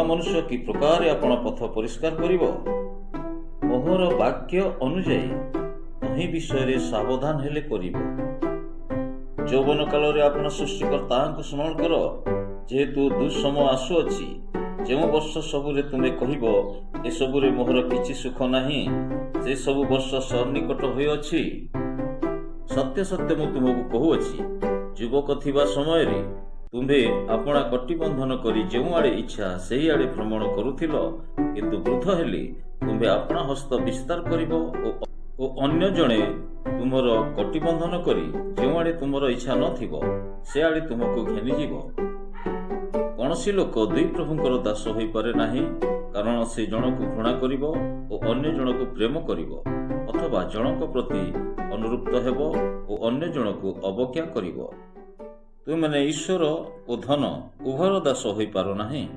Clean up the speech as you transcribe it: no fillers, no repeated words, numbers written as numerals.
मनुष्य कि प्रकार आपण पथ परिष्कार करिवो मोहर वाक्य अनुजाई अही विषय सावधान हेले करिवो। यौवन काल रे आपण सृष्टिकर्ता स्मरण कर, जेहेतु दुस्समय आसुअछि, जो वर्ष सबुरे तुमे कहिबो ए सबुरे मोहर किछि सुख नाही, से सबु वर्ष सन्निकट होई अछि। सत्य सत्य मु तुमको कहूअछि, युवक थिबा समय रे तुम्हे आपणा कटिबंधन करी जो आड़े इच्छा सेही आड़े भ्रमण करुथिल, किंतु वृद्ध हेले तुम्हे आपणा हस्त विस्तार करिबो ओ अन्य जणे तुमर कटिबंधन करी जो आड़े तुमर इच्छा नथिबो से आड़े तुमको घेनी जीवो। कौनसी लोक दुई प्रभुंकर दास होई पारे नाही, कारण से जनक घृणा करिबो ओ अन्य जनक प्रेम करिबो, अथवा जनक प्रति अनुरूप्त हेबो ओ अन्य जनक अवज्ञा करिबो। तुमने ईश्वर ओ धन उभयर दास होई पारो नाही।